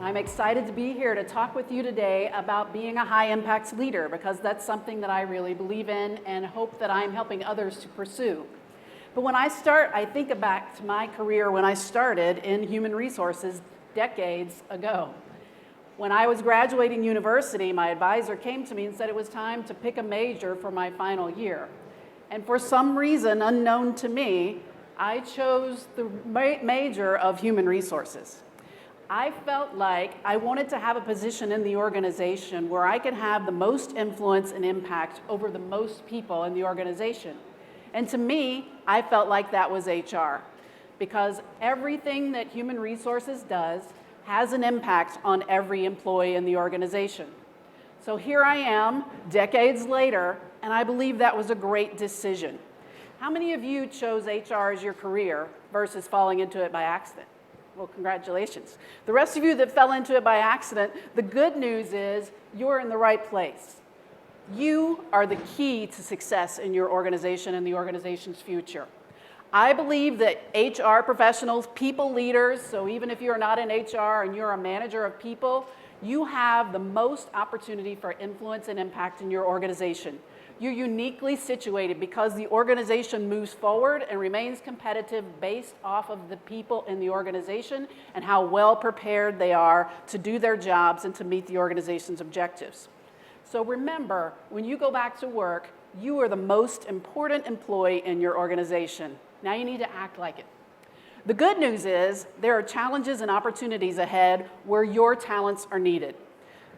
I'm excited to be here to talk with you today about being a high-impact leader because that's something that I really believe in and hope that I'm helping others to pursue. But when I think back to my career when I started in human resources decades ago. When I was graduating university, my advisor came to me and said it was time to pick a major for my final year. And for some reason unknown to me, I chose the major of human resources. I felt like I wanted to have a position in the organization where I could have the most influence and impact over the most people in the organization. And to me, I felt like that was HR, because everything that human resources does has an impact on every employee in the organization. So here I am, decades later, and I believe that was a great decision. How many of you chose HR as your career versus falling into it by accident? Well, congratulations. The rest of you that fell into it by accident, the good news is you're in the right place. You are the key to success in your organization and the organization's future. I believe that HR professionals, people leaders, so even if you're not in HR and you're a manager of people, you have the most opportunity for influence and impact in your organization. You're uniquely situated because the organization moves forward and remains competitive based off of the people in the organization and how well prepared they are to do their jobs and to meet the organization's objectives. So remember, when you go back to work, you are the most important employee in your organization. Now you need to act like it. The good news is there are challenges and opportunities ahead where your talents are needed.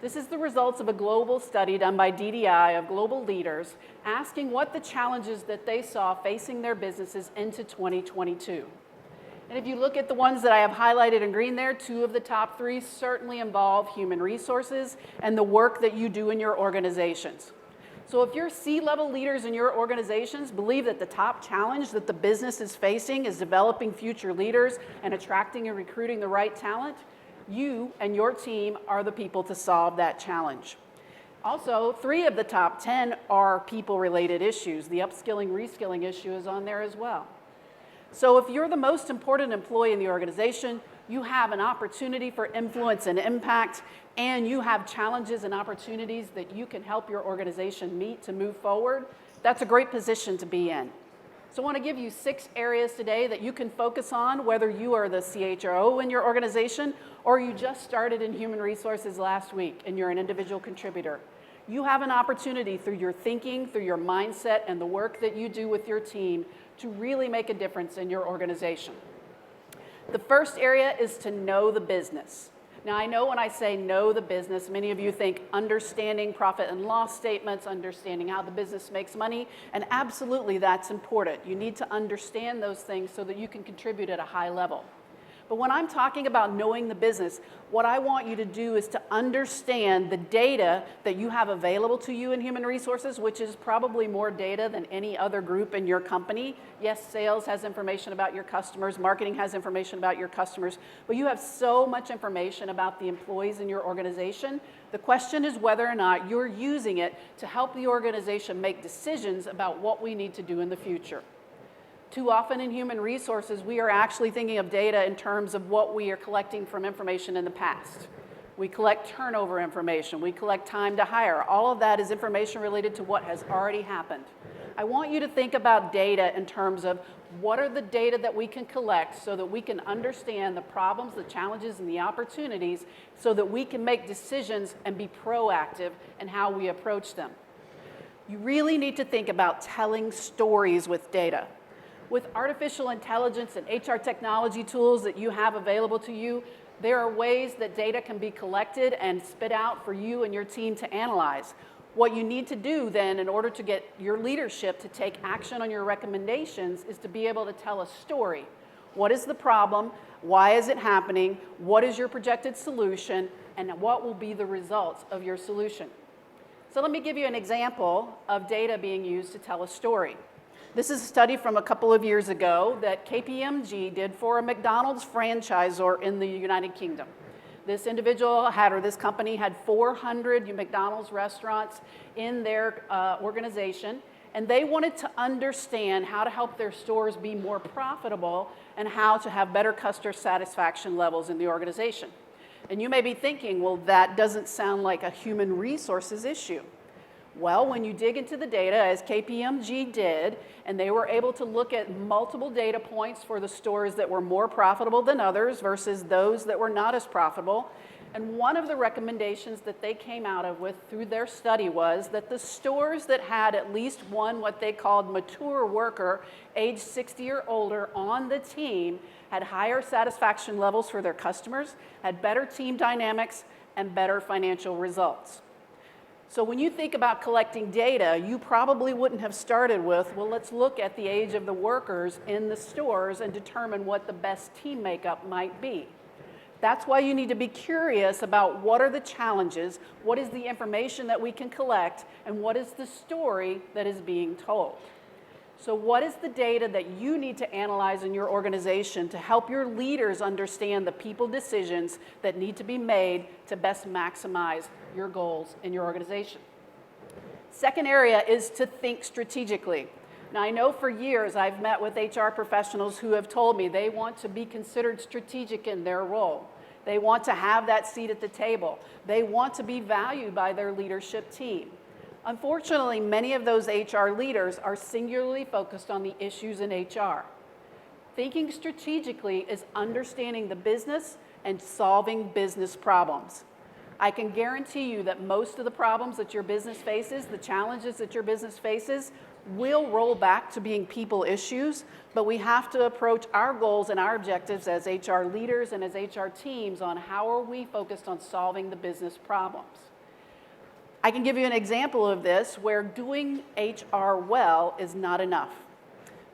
This is the results of a global study done by DDI of global leaders asking what the challenges that they saw facing their businesses into 2022. And if you look at the ones that I have highlighted in green there, 2 of the top 3 certainly involve human resources and the work that you do in your organizations. So if your C-level leaders in your organizations believe that the top challenge that the business is facing is developing future leaders and attracting and recruiting the right talent, you and your team are the people to solve that challenge. Also, 3 of the top 10 are people-related issues. The upskilling, reskilling issue is on there as well. So if you're the most important employee in the organization, you have an opportunity for influence and impact, and you have challenges and opportunities that you can help your organization meet to move forward. That's a great position to be in. So I want to give you 6 areas today that you can focus on, whether you are the CHRO in your organization or you just started in human resources last week and you're an individual contributor. You have an opportunity through your thinking, through your mindset, and the work that you do with your team to really make a difference in your organization. The first area is to know the business. Now, I know when I say know the business, many of you think understanding profit and loss statements, understanding how the business makes money, and absolutely that's important. You need to understand those things so that you can contribute at a high level. But when I'm talking about knowing the business, what I want you to do is to understand the data that you have available to you in human resources, which is probably more data than any other group in your company. Yes, sales has information about your customers, marketing has information about your customers, but you have so much information about the employees in your organization. The question is whether or not you're using it to help the organization make decisions about what we need to do in the future. Too often in human resources, we are actually thinking of data in terms of what we are collecting from information in the past. We collect turnover information, we collect time to hire. All of that is information related to what has already happened. I want you to think about data in terms of what are the data that we can collect so that we can understand the problems, the challenges, and the opportunities so that we can make decisions and be proactive in how we approach them. You really need to think about telling stories with data. With artificial intelligence and HR technology tools that you have available to you, there are ways that data can be collected and spit out for you and your team to analyze. What you need to do then in order to get your leadership to take action on your recommendations is to be able to tell a story. What is the problem? Why is it happening? What is your projected solution? And what will be the results of your solution? So let me give you an example of data being used to tell a story. This is a study from a couple of years ago that KPMG did for a McDonald's franchisor in the United Kingdom. This this company had 400 McDonald's restaurants in their organization, and they wanted to understand how to help their stores be more profitable and how to have better customer satisfaction levels in the organization. And you may be thinking, well, that doesn't sound like a human resources issue. Well, when you dig into the data, as KPMG did, and they were able to look at multiple data points for the stores that were more profitable than others versus those that were not as profitable, and one of the recommendations that they came out of with through their study was that the stores that had at least one what they called mature worker, age 60 or older, on the team had higher satisfaction levels for their customers, had better team dynamics, and better financial results. So when you think about collecting data, you probably wouldn't have started with, well, let's look at the age of the workers in the stores and determine what the best team makeup might be. That's why you need to be curious about what are the challenges, what is the information that we can collect, and what is the story that is being told. So what is the data that you need to analyze in your organization to help your leaders understand the people decisions that need to be made to best maximize your goals in your organization? Second area is to think strategically. Now, I know for years I've met with HR professionals who have told me they want to be considered strategic in their role. They want to have that seat at the table. They want to be valued by their leadership team. Unfortunately, many of those HR leaders are singularly focused on the issues in HR. Thinking strategically is understanding the business and solving business problems. I can guarantee you that most of the problems that your business faces, the challenges that your business faces, will roll back to being people issues, but we have to approach our goals and our objectives as HR leaders and as HR teams on how are we focused on solving the business problems. I can give you an example of this where doing HR well is not enough.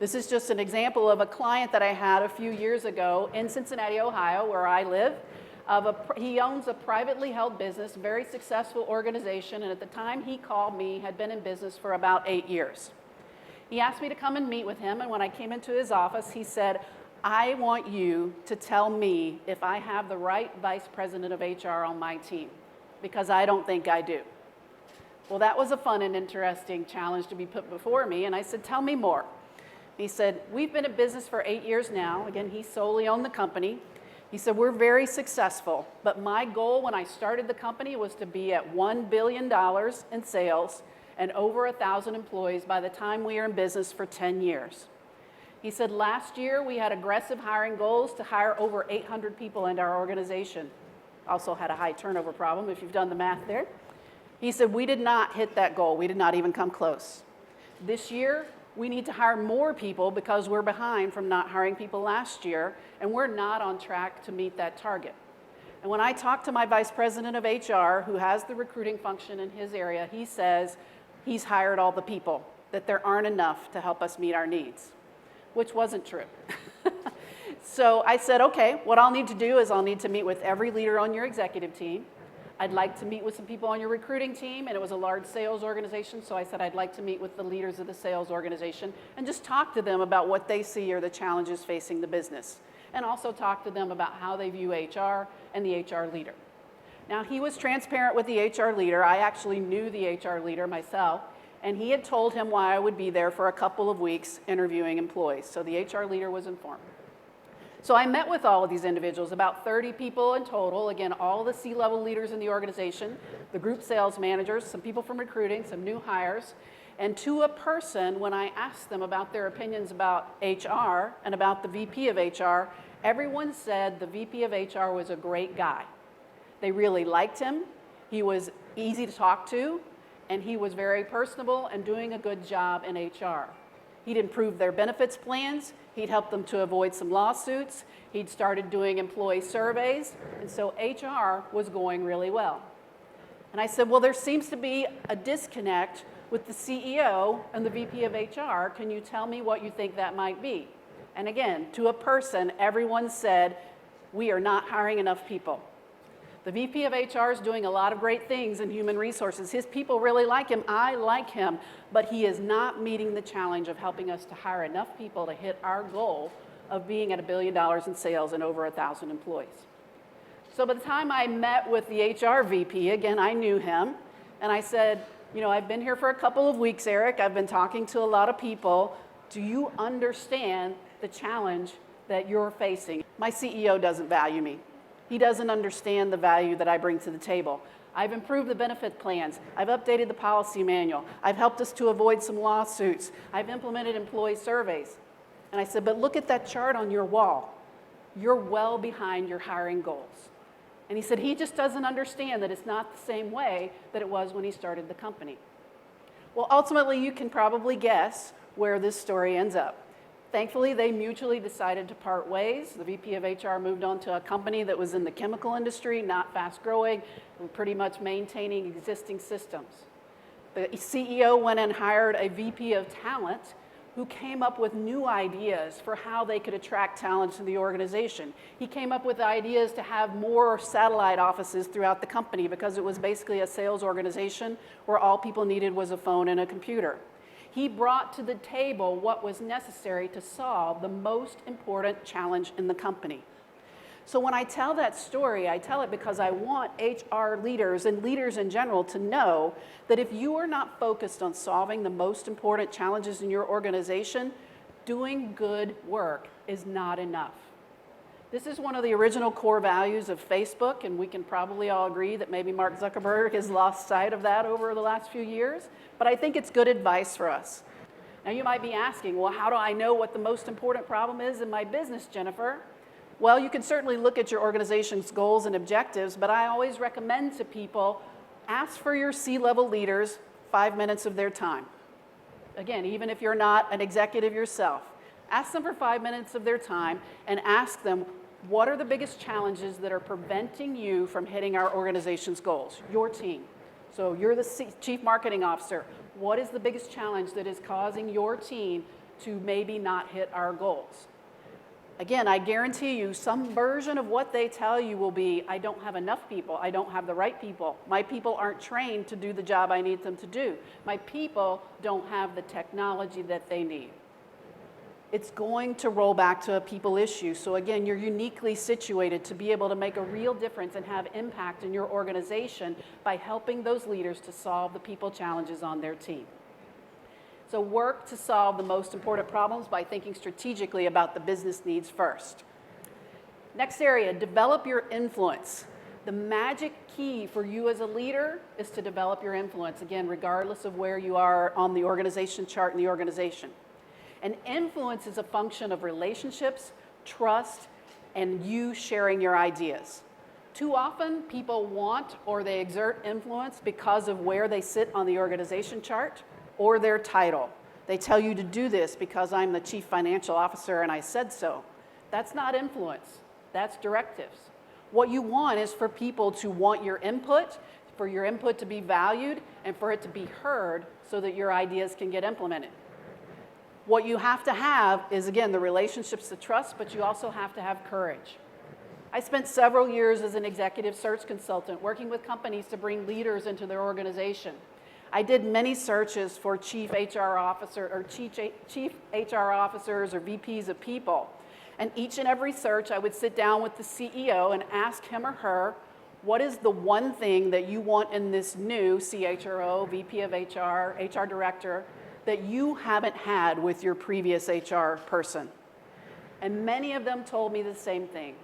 This is just an example of a client that I had a few years ago in Cincinnati, Ohio, where I live. He owns a privately held business, very successful organization, and at the time he called me, had been in business for about 8 years. He asked me to come and meet with him, and when I came into his office, he said, I want you to tell me if I have the right vice president of HR on my team, because I don't think I do. Well, that was a fun and interesting challenge to be put before me, and I said, tell me more. He said, we've been in business for 8 years now. Again, he solely owned the company. He said, we're very successful, but my goal when I started the company was to be at $1 billion in sales and over 1,000 employees by the time we are in business for 10 years. He said, last year we had aggressive hiring goals to hire over 800 people into our organization. Also had a high turnover problem, if you've done the math there. He said, we did not hit that goal. We did not even come close. This year, we need to hire more people because we're behind from not hiring people last year, and we're not on track to meet that target. And when I talk to my vice president of HR, who has the recruiting function in his area, he says he's hired all the people, that there aren't enough to help us meet our needs, which wasn't true. So I said, okay, what I'll need to do is I'll need to meet with every leader on your executive team. I'd like to meet with some people on your recruiting team, and it was a large sales organization, so I said I'd like to meet with the leaders of the sales organization and just talk to them about what they see are the challenges facing the business, and also talk to them about how they view HR and the HR leader. Now, he was transparent with the HR leader. I actually knew the HR leader myself, and he had told him why I would be there for a couple of weeks interviewing employees, so the HR leader was informed. So I met with all of these individuals, about 30 people in total, again, all the C-level leaders in the organization, the group sales managers, some people from recruiting, some new hires, and to a person, when I asked them about their opinions about HR and about the VP of HR, everyone said the VP of HR was a great guy. They really liked him, he was easy to talk to, and he was very personable and doing a good job in HR. He'd improved their benefits plans. He'd helped them to avoid some lawsuits. He'd started doing employee surveys. And so HR was going really well. And I said, well, there seems to be a disconnect with the CEO and the VP of HR. Can you tell me what you think that might be? And again, to a person, everyone said, we are not hiring enough people. The VP of HR is doing a lot of great things in human resources. His people really like him. I like him. But he is not meeting the challenge of helping us to hire enough people to hit our goal of being at $1 billion in sales and over 1,000 employees. So by the time I met with the HR VP, again, I knew him, and I said, you know, I've been here for a couple of weeks, Eric. I've been talking to a lot of people. Do you understand the challenge that you're facing? My CEO doesn't value me. He doesn't understand the value that I bring to the table. I've improved the benefit plans. I've updated the policy manual. I've helped us to avoid some lawsuits. I've implemented employee surveys. And I said, but look at that chart on your wall. You're well behind your hiring goals. And he said he just doesn't understand that it's not the same way that it was when he started the company. Well, ultimately, you can probably guess where this story ends up. Thankfully, they mutually decided to part ways. The VP of HR moved on to a company that was in the chemical industry, not fast growing, and pretty much maintaining existing systems. The CEO went and hired a VP of talent who came up with new ideas for how they could attract talent to the organization. He came up with ideas to have more satellite offices throughout the company because it was basically a sales organization where all people needed was a phone and a computer. He brought to the table what was necessary to solve the most important challenge in the company. So when I tell that story, I tell it because I want HR leaders and leaders in general to know that if you are not focused on solving the most important challenges in your organization, doing good work is not enough. This is one of the original core values of Facebook, and we can probably all agree that maybe Mark Zuckerberg has lost sight of that over the last few years, but I think it's good advice for us. Now you might be asking, well, how do I know what the most important problem is in my business, Jennifer? Well, you can certainly look at your organization's goals and objectives, but I always recommend to people, ask for your C-level leaders 5 minutes of their time. Again, even if you're not an executive yourself, ask them for 5 minutes of their time and ask them, what are the biggest challenges that are preventing you from hitting our organization's goals? Your team. So you're the chief marketing officer. What is the biggest challenge that is causing your team to maybe not hit our goals? Again, I guarantee you some version of what they tell you will be, I don't have enough people, I don't have the right people, my people aren't trained to do the job I need them to do, my people don't have the technology that they need. It's going to roll back to a people issue. So again, you're uniquely situated to be able to make a real difference and have impact in your organization by helping those leaders to solve the people challenges on their team. So work to solve the most important problems by thinking strategically about the business needs first. Next area, develop your influence. The magic key for you as a leader is to develop your influence, again, regardless of where you are on the organization chart in the organization. And influence is a function of relationships, trust, and you sharing your ideas. Too often, people want or they exert influence because of where they sit on the organization chart or their title. They tell you to do this because I'm the chief financial officer and I said so. That's not influence, that's directives. What you want is for people to want your input, for your input to be valued, and for it to be heard so that your ideas can get implemented. What you have to have is, again, the relationships, the trust, but you also have to have courage. I spent several years as an executive search consultant working with companies to bring leaders into their organization. I did many searches for chief HR officer or chief HR officers or VPs of people. And each and every search, I would sit down with the CEO and ask him or her, what is the one thing that you want in this new CHRO, VP of HR, HR director, that you haven't had with your previous HR person? And many of them told me the same thing.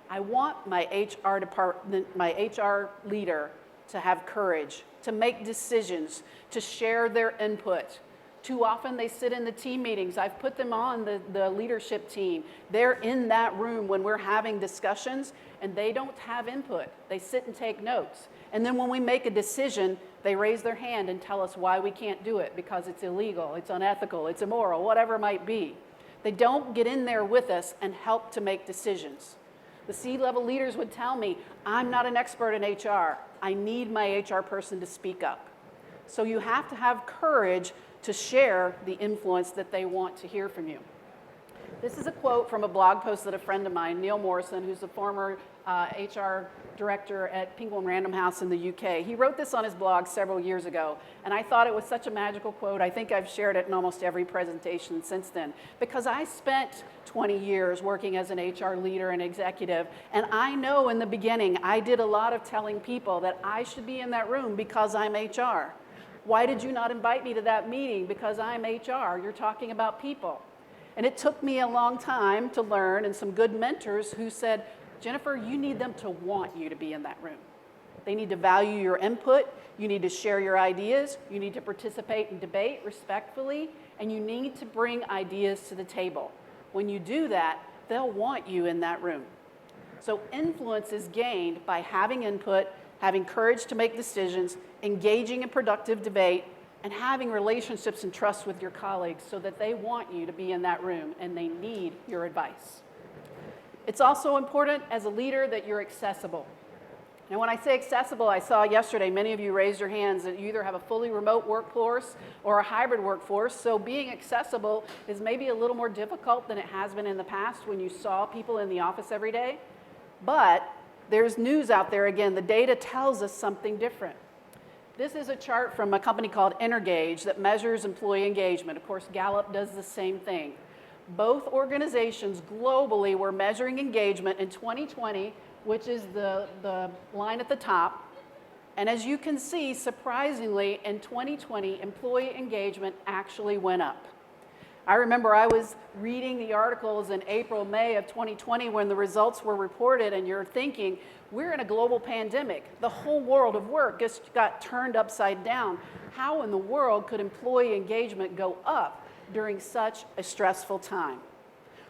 I want my HR department, my HR leader to have courage, to make decisions, to share their input. Too often they sit in the team meetings. I've put them on the leadership team. They're in that room when we're having discussions and they don't have input. They sit and take notes. And then when we make a decision, they raise their hand and tell us why we can't do it, because it's illegal, it's unethical, it's immoral, whatever it might be. They don't get in there with us and help to make decisions. The C-level leaders would tell me, I'm not an expert in HR. I need my HR person to speak up. So you have to have courage to share the influence that they want to hear from you. This is a quote from a blog post that a friend of mine, Neil Morrison, who's the former HR director at Penguin Random House in the UK. He wrote this on his blog several years ago, and I thought it was such a magical quote. I think I've shared it in almost every presentation since then, because I spent 20 years working as an HR leader and executive, and I know in the beginning I did a lot of telling people that I should be in that room because I'm HR. Why did you not invite me to that meeting? Because I'm HR. You're talking about people. And it took me a long time to learn, and some good mentors who said, Jennifer, you need them to want you to be in that room. They need to value your input. You need to share your ideas. You need to participate in debate respectfully, and you need to bring ideas to the table. When you do that, they'll want you in that room. So influence is gained by having input, having courage to make decisions, engaging in productive debate, and having relationships and trust with your colleagues so that they want you to be in that room and they need your advice. It's also important as a leader that you're accessible. And when I say accessible, I saw yesterday many of you raised your hands that you either have a fully remote workforce or a hybrid workforce, so being accessible is maybe a little more difficult than it has been in the past when you saw people in the office every day. But there's news out there again. The data tells us something different. This is a chart from a company called Energage that measures employee engagement. Of course, Gallup does the same thing. Both organizations globally were measuring engagement in 2020, which is the line at the top. And as you can see, surprisingly, in 2020, employee engagement actually went up. I remember I was reading the articles in April, May of 2020 when the results were reported, and you're thinking, we're in a global pandemic. The whole world of work just got turned upside down. How in the world could employee engagement go up during such a stressful time?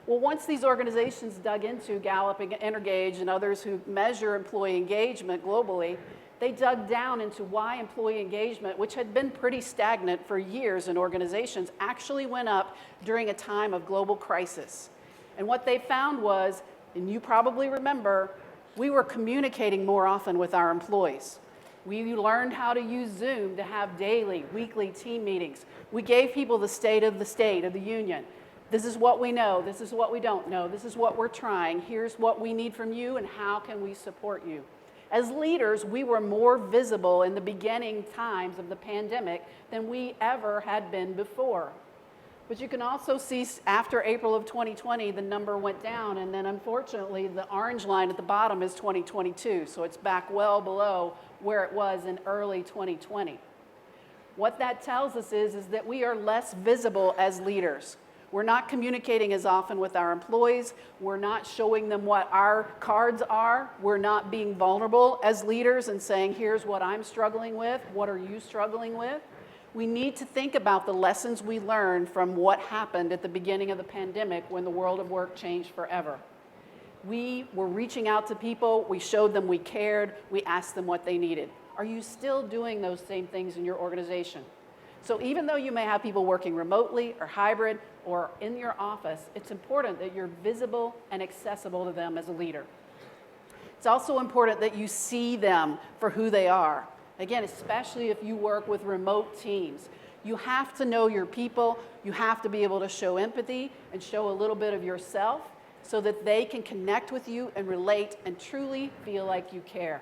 Well, once these organizations dug into Gallup and Energage and others who measure employee engagement globally, they dug down into why employee engagement, which had been pretty stagnant for years in organizations, actually went up during a time of global crisis. And what they found was, and you probably remember, we were communicating more often with our employees. We learned how to use Zoom to have daily, weekly team meetings. We gave people the state of the union. This is what we know, this is what we don't know, this is what we're trying, here's what we need from you, and how can we support you? As leaders, we were more visible in the beginning times of the pandemic than we ever had been before. But you can also see after April of 2020, the number went down, and then unfortunately, the orange line at the bottom is 2022, so it's back well below where it was in early 2020. What that tells us is that we are less visible as leaders. We're not communicating as often with our employees. We're not showing them what our cards are. We're not being vulnerable as leaders and saying, here's what I'm struggling with. What are you struggling with? We need to think about the lessons we learned from what happened at the beginning of the pandemic when the world of work changed forever. We were reaching out to people. We showed them we cared. We asked them what they needed. Are you still doing those same things in your organization? So even though you may have people working remotely or hybrid or in your office, it's important that you're visible and accessible to them as a leader. It's also important that you see them for who they are. Again, especially if you work with remote teams. You have to know your people. You have to be able to show empathy and show a little bit of yourself so that they can connect with you and relate and truly feel like you care.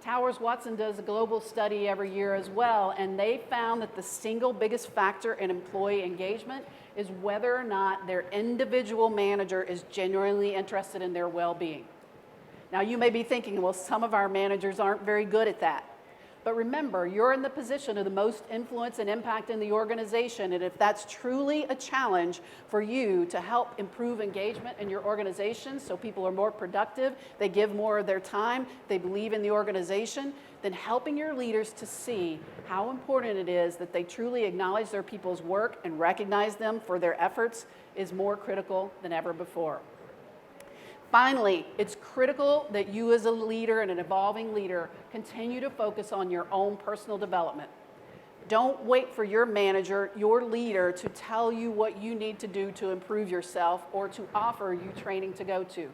Towers Watson does a global study every year as well, and they found that the single biggest factor in employee engagement is whether or not their individual manager is genuinely interested in their well-being. Now, you may be thinking, well, some of our managers aren't very good at that. But remember, you're in the position of the most influence and impact in the organization, and if that's truly a challenge for you to help improve engagement in your organization so people are more productive, they give more of their time, they believe in the organization, then helping your leaders to see how important it is that they truly acknowledge their people's work and recognize them for their efforts is more critical than ever before. Finally, it's critical that you as a leader and an evolving leader continue to focus on your own personal development. Don't wait for your manager, your leader, to tell you what you need to do to improve yourself or to offer you training to go to.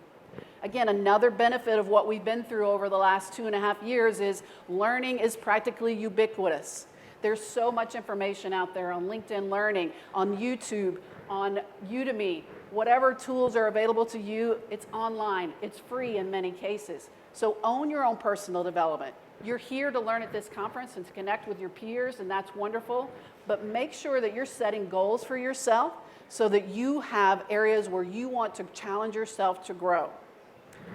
Again, another benefit of what we've been through over the last 2.5 years is learning is practically ubiquitous. There's so much information out there on LinkedIn Learning, on YouTube, on Udemy. Whatever tools are available to you, it's online. It's free in many cases. So own your own personal development. You're here to learn at this conference and to connect with your peers, and that's wonderful. But make sure that you're setting goals for yourself so that you have areas where you want to challenge yourself to grow.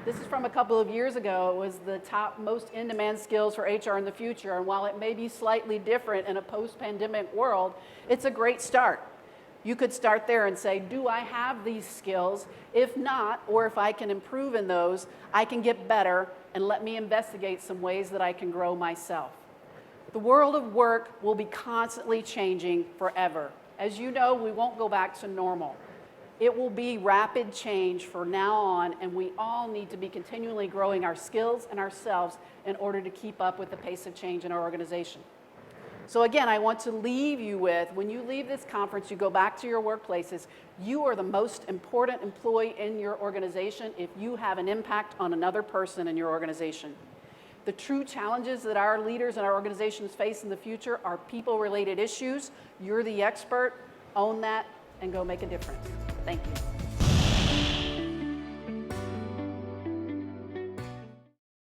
This is from a couple of years ago. It was the top most in-demand skills for HR in the future. And while it may be slightly different in a post-pandemic world, it's a great start. You could start there and say, do I have these skills? If not, or if I can improve in those, I can get better, and let me investigate some ways that I can grow myself. The world of work will be constantly changing forever. As you know, we won't go back to normal. It will be rapid change from now on, and we all need to be continually growing our skills and ourselves in order to keep up with the pace of change in our organization. So again, I want to leave you with, when you leave this conference, you go back to your workplaces, you are the most important employee in your organization if you have an impact on another person in your organization. The true challenges that our leaders and our organizations face in the future are people-related issues. You're the expert. Own that and go make a difference. Thank you.